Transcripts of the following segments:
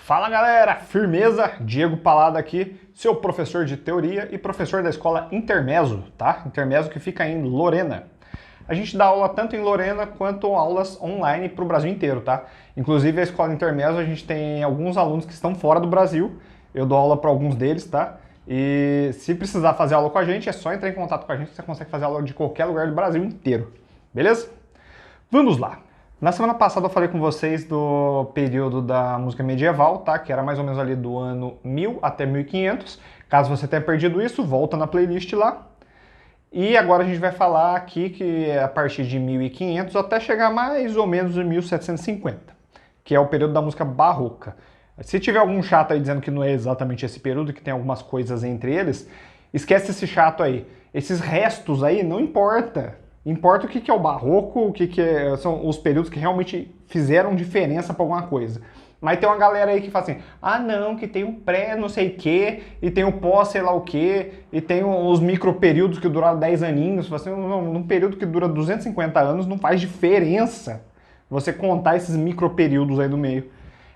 Fala galera, firmeza? Diego Palada aqui, seu professor de teoria e professor da escola Intermezzo, tá? Intermezzo que fica em Lorena. A gente dá aula tanto em Lorena quanto aulas online para o Brasil inteiro, tá? Inclusive a escola Intermezzo a gente tem alguns alunos que estão fora do Brasil, eu dou aula para alguns deles, tá? E se precisar fazer aula com a gente, é só entrar em contato com a gente que você consegue fazer aula de qualquer lugar do Brasil inteiro, beleza? Vamos lá! Na semana passada eu falei com vocês do período da música medieval, tá? Que era mais ou menos ali do ano 1000 até 1500. Caso você tenha perdido isso, volta na playlist lá. E agora a gente vai falar aqui que é a partir de 1500 até chegar mais ou menos em 1750, que é o período da música barroca. Se tiver algum chato aí dizendo que não é exatamente esse período, que tem algumas coisas entre eles, esquece esse chato aí. Esses restos aí não importa. Importa o que é o barroco, são os períodos que realmente fizeram diferença para alguma coisa. Mas tem uma galera aí que fala assim, ah não, que tem o pré não sei o que, e tem o pós sei lá o que, e tem os micro períodos que duraram 10 aninhos. Assim, num período que dura 250 anos não faz diferença você contar esses micro períodos aí no meio.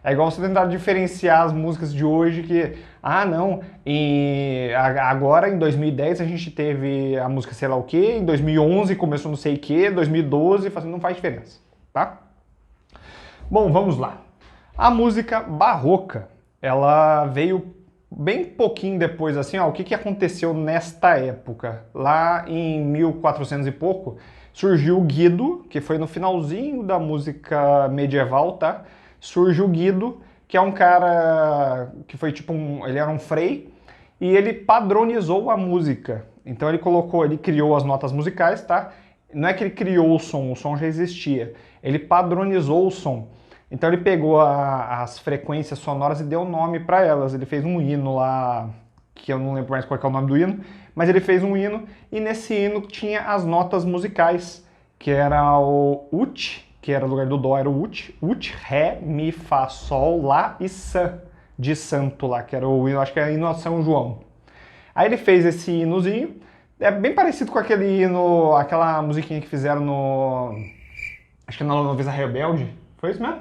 É igual você tentar diferenciar as músicas de hoje que, ah não, agora em 2010 a gente teve a música sei lá o que, em 2011 começou não sei o que, 2012, não faz diferença, tá? Bom, vamos lá. A música barroca, ela veio bem pouquinho depois, assim, ó, o que aconteceu nesta época? Lá em 1400 e pouco, surgiu o Guido, que foi no finalzinho da música medieval, tá? Surge o Guido, que é um cara que foi tipo ele era um frei, e ele padronizou a música. Então ele criou as notas musicais, tá? Não é que ele criou o som já existia. Ele padronizou o som. Então ele pegou as frequências sonoras e deu nome para elas. Ele fez um hino lá, que eu não lembro mais qual é o nome do hino, mas ele fez um hino, e nesse hino tinha as notas musicais, que era o ut, que era o lugar do dó, era o ut, ré, mi, fá, sol, lá e sam, de santo lá, que era o hino, acho que era o hino a São João. Aí ele fez esse hinozinho, é bem parecido com aquele hino, aquela musiquinha que fizeram acho que na Novisa Rebelde, foi isso mesmo?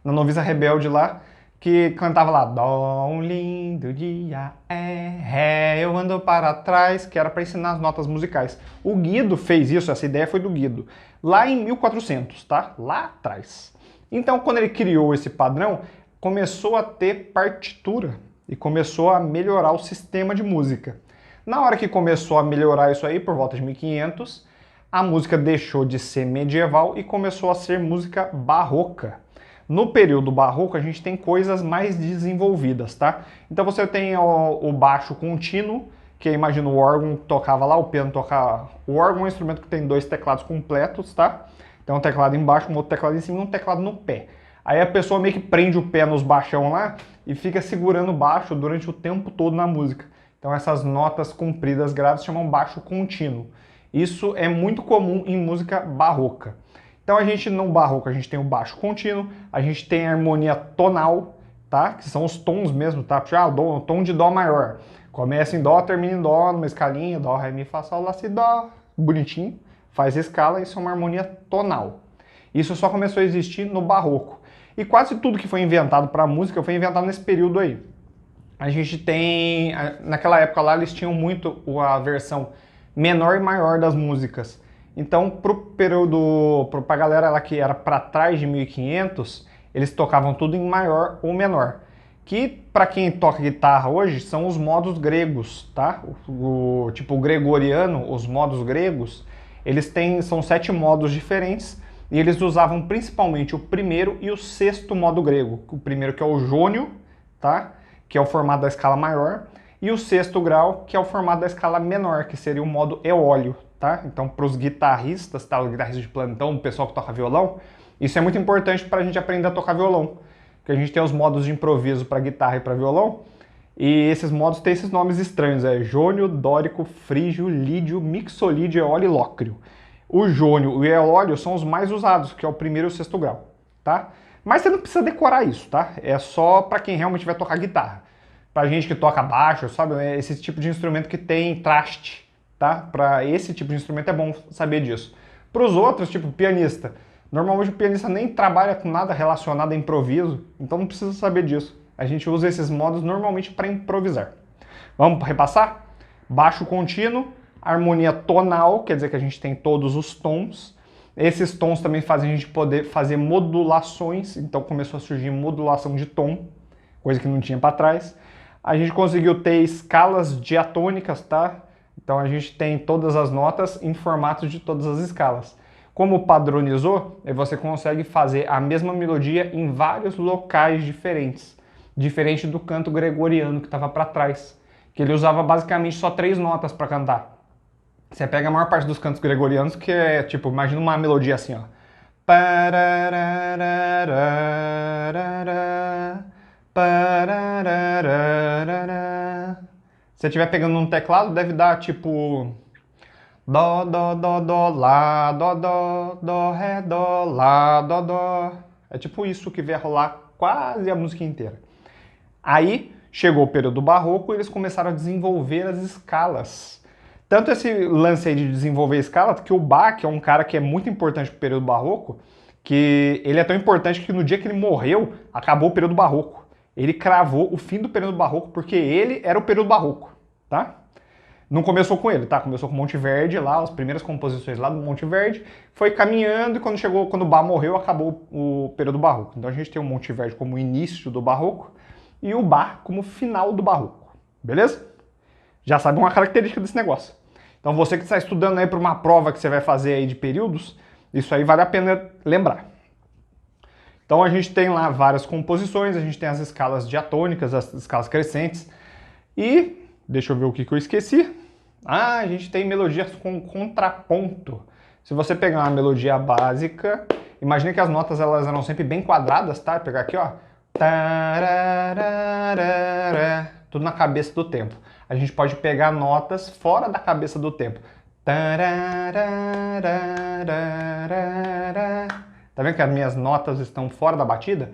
Na Novisa Rebelde lá, que cantava lá, dó, um lindo dia, ré, eu ando para trás, que era para ensinar as notas musicais. O Guido fez isso, essa ideia foi do Guido, lá em 1400, tá? Lá atrás. Então, quando ele criou esse padrão, começou a ter partitura e começou a melhorar o sistema de música. Na hora que começou a melhorar isso aí, por volta de 1500, a música deixou de ser medieval e começou a ser música barroca. No período barroco, a gente tem coisas mais desenvolvidas, tá? Então você tem o baixo contínuo, que imagina o órgão tocava lá, o piano tocava. O órgão é um instrumento que tem dois teclados completos, tá? Então um teclado embaixo, um outro teclado em cima e um teclado no pé. Aí a pessoa meio que prende o pé nos baixão lá e fica segurando o baixo durante o tempo todo na música. Então essas notas compridas graves chamam baixo contínuo. Isso é muito comum em música barroca. Então no barroco a gente tem o baixo contínuo, a gente tem a harmonia tonal, tá? Que são os tons mesmo, tá? O tom de dó maior. Começa em dó, termina em dó, numa escalinha, dó, ré, mi, fá, sol, lá, si, dó. Bonitinho, faz escala, isso é uma harmonia tonal. Isso só começou a existir no barroco. E quase tudo que foi inventado para música foi inventado nesse período aí. A gente tem, naquela época lá, eles tinham muito a versão menor e maior das músicas. Então, pra galera lá que era para trás de 1500, eles tocavam tudo em maior ou menor. Que, para quem toca guitarra hoje, são os modos gregos, tá? Tipo o gregoriano, os modos gregos, são 7 modos diferentes, e eles usavam principalmente o primeiro e o sexto modo grego. O primeiro que é o jônio, tá? Que é o formato da escala maior, e o sexto grau, que é o formato da escala menor, que seria o modo eólio. Tá? Então, para os guitarristas, tá? Os guitarristas de plantão, o pessoal que toca violão, isso é muito importante para a gente aprender a tocar violão. Porque a gente tem os modos de improviso para guitarra e para violão, e esses modos têm esses nomes estranhos, jônio, dórico, frígio, lídio, mixolídio, eólio e lócrio. O jônio e o eólio são os mais usados, que é o primeiro e o sexto grau, tá? Mas você não precisa decorar isso, tá? É só para quem realmente vai tocar guitarra. Pra gente que toca baixo, sabe? É esse tipo de instrumento que tem traste. Tá? Para esse tipo de instrumento é bom saber disso. Para os outros, tipo pianista, Normalmente o pianista nem trabalha com nada relacionado a improviso, então não precisa saber disso. A gente usa esses modos normalmente para improvisar. Vamos repassar? Baixo contínuo, harmonia tonal, quer dizer que a gente tem todos os tons. Esses tons também fazem a gente poder fazer modulações, então começou a surgir modulação de tom, coisa que não tinha para trás. A gente conseguiu ter escalas diatônicas, tá? Então a gente tem todas as notas em formatos de todas as escalas. Como padronizou, você consegue fazer a mesma melodia em vários locais diferentes, diferente do canto gregoriano que estava para trás, que ele usava basicamente só 3 notas para cantar. Você pega a maior parte dos cantos gregorianos, que é tipo, imagina uma melodia assim, ó. Se você estiver pegando num teclado, deve dar tipo dó, dó, dó, dó, lá, dó, dó, dó, ré, dó, lá, dó, dó. É tipo isso que vai rolar quase a música inteira. Aí chegou o período barroco e eles começaram a desenvolver as escalas. Tanto esse lance aí de desenvolver escala, que o Bach é um cara que é muito importante para o período barroco, que ele é tão importante que no dia que ele morreu, acabou o período barroco. Ele cravou o fim do período barroco porque ele era o período barroco, tá? Não começou com ele, tá? Começou com Monteverdi lá, as primeiras composições lá do Monteverdi, foi caminhando e quando o Bach morreu, acabou o período barroco. Então a gente tem o Monteverdi como início do barroco e o Bach como final do barroco, beleza? Já sabe uma característica desse negócio. Então você que está estudando aí para uma prova que você vai fazer aí de períodos, isso aí vale a pena lembrar. Então a gente tem lá várias composições, a gente tem as escalas diatônicas, as escalas crescentes e, deixa eu ver o que eu esqueci. Ah, a gente tem melodias com contraponto. Se você pegar uma melodia básica, imagine que as notas elas eram sempre bem quadradas, tá? Vou pegar aqui, ó. Tudo na cabeça do tempo. A gente pode pegar notas fora da cabeça do tempo. Tá vendo que as minhas notas estão fora da batida?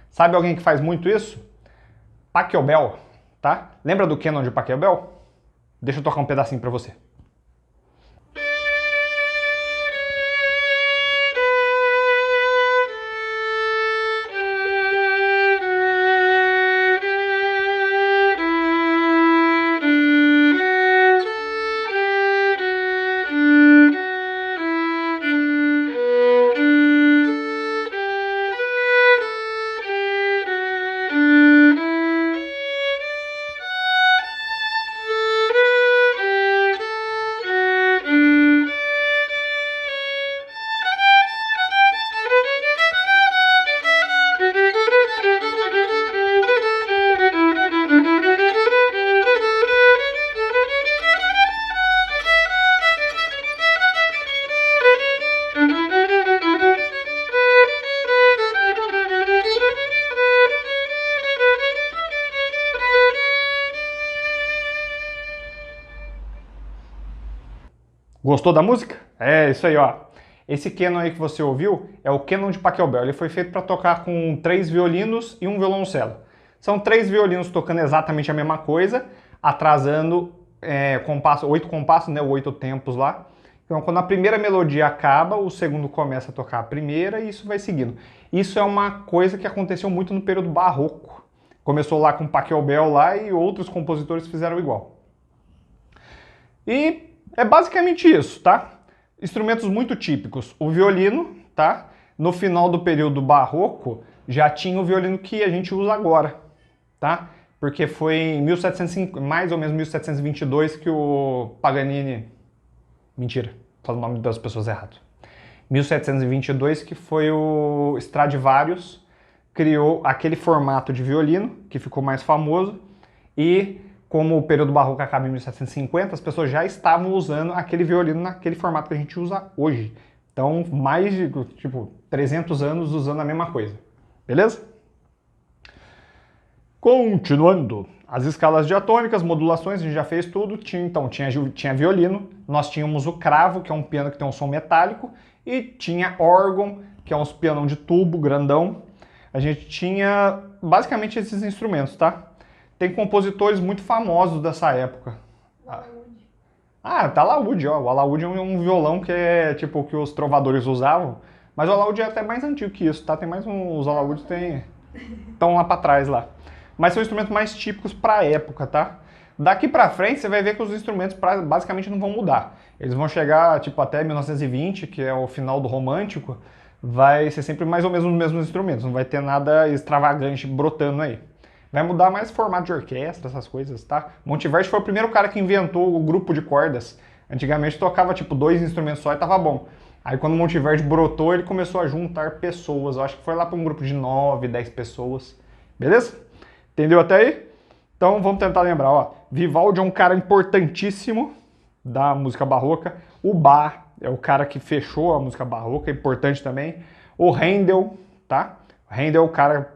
Sabe alguém que faz muito isso? Pachelbel, tá? Lembra do Canon de Pachelbel? Deixa eu tocar um pedacinho pra você. Gostou da música? É isso aí, ó. Esse canon aí que você ouviu é o canon de Pachelbel. Ele foi feito para tocar com 3 violinos e um violoncelo. São 3 violinos tocando exatamente a mesma coisa, atrasando 8 compassos, né, 8 tempos lá. Então, quando a primeira melodia acaba, o segundo começa a tocar a primeira e isso vai seguindo. Isso é uma coisa que aconteceu muito no período barroco. Começou lá com Pachelbel lá e outros compositores fizeram igual. E é basicamente isso, tá? Instrumentos muito típicos. O violino, tá? No final do período barroco, já tinha o violino que a gente usa agora, tá? Porque foi em mais ou menos 1722 que o Paganini... Mentira, falo o nome das pessoas errado. 1722 que foi o Stradivarius, criou aquele formato de violino, que ficou mais famoso, e como o período barroco acaba em 1750, as pessoas já estavam usando aquele violino naquele formato que a gente usa hoje. Então, mais de, 300 anos usando a mesma coisa. Beleza? Continuando. As escalas diatônicas, modulações, a gente já fez tudo. Tinha violino, nós tínhamos o cravo, que é um piano que tem um som metálico, e tinha órgão, que é um pianão de tubo grandão. A gente tinha basicamente esses instrumentos, tá? Tem compositores muito famosos dessa época. Ah, tá alaúde, ó. O alaúde é um violão que é tipo o que os trovadores usavam. Mas o alaúde é até mais antigo que isso, tá? Tem mais uns os alaúdes tem estão lá pra trás lá. Mas são instrumentos mais típicos pra época, tá? Daqui pra frente você vai ver que os instrumentos basicamente não vão mudar. Eles vão chegar tipo até 1920, que é o final do romântico, vai ser sempre mais ou menos os mesmos instrumentos, não vai ter nada extravagante brotando aí. Vai mudar mais o formato de orquestra, essas coisas, tá? Monteverdi foi o primeiro cara que inventou o grupo de cordas. Antigamente tocava tipo 2 instrumentos só e tava bom. Aí quando o Monteverdi brotou, ele começou a juntar pessoas. Eu acho que foi lá para um grupo de 9, 10 pessoas. Beleza? Entendeu até aí? Então vamos tentar lembrar, ó. Vivaldi é um cara importantíssimo da música barroca. O Bach é o cara que fechou a música barroca, é importante também. O Handel, tá? O Handel é o cara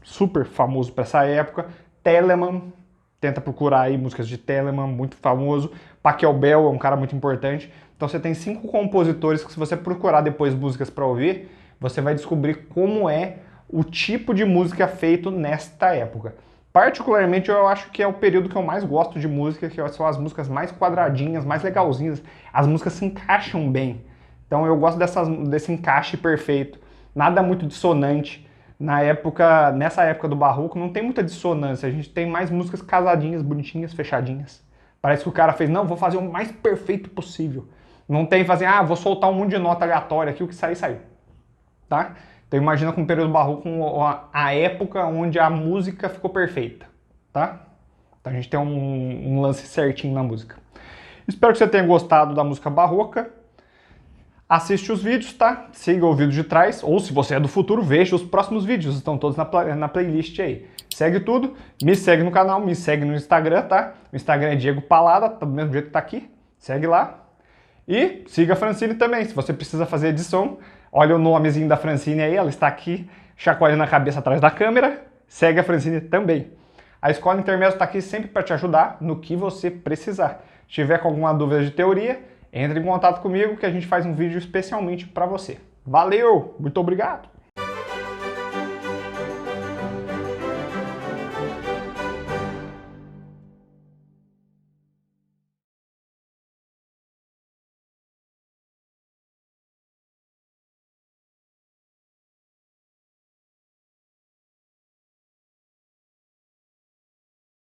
super famoso para essa época. Telemann, tenta procurar aí músicas de Telemann, muito famoso. Pachelbel é um cara muito importante. Então você tem 5 compositores que se você procurar depois músicas para ouvir, você vai descobrir como é o tipo de música feito nesta época. Particularmente eu acho que é o período que eu mais gosto de música, que são as músicas mais quadradinhas, mais legalzinhas. As músicas se encaixam bem. Então eu gosto desse encaixe perfeito. Nada muito dissonante. Nessa época do barroco, não tem muita dissonância. A gente tem mais músicas casadinhas, bonitinhas, fechadinhas. Parece que o cara fez, não, vou fazer o mais perfeito possível. Não tem fazer, vou soltar um monte de nota aleatória aqui, o que sair, saiu. Tá? Então imagina com o período barroco a época onde a música ficou perfeita. Tá? Então a gente tem um lance certinho na música. Espero que você tenha gostado da música barroca. Assiste os vídeos, tá? Siga o vídeo de trás, ou se você é do futuro, veja os próximos vídeos, estão todos na playlist aí. Segue tudo, me segue no canal, me segue no Instagram, tá? O Instagram é Diego Palada, tá do mesmo jeito que tá aqui, segue lá. E siga a Francine também, se você precisa fazer edição, olha o nomezinho da Francine aí, ela está aqui, chacoalhando a cabeça atrás da câmera, segue a Francine também. A Escola Intermezzo está aqui sempre para te ajudar no que você precisar. Se tiver com alguma dúvida de teoria, entre em contato comigo que a gente faz um vídeo especialmente para você. Valeu, muito obrigado!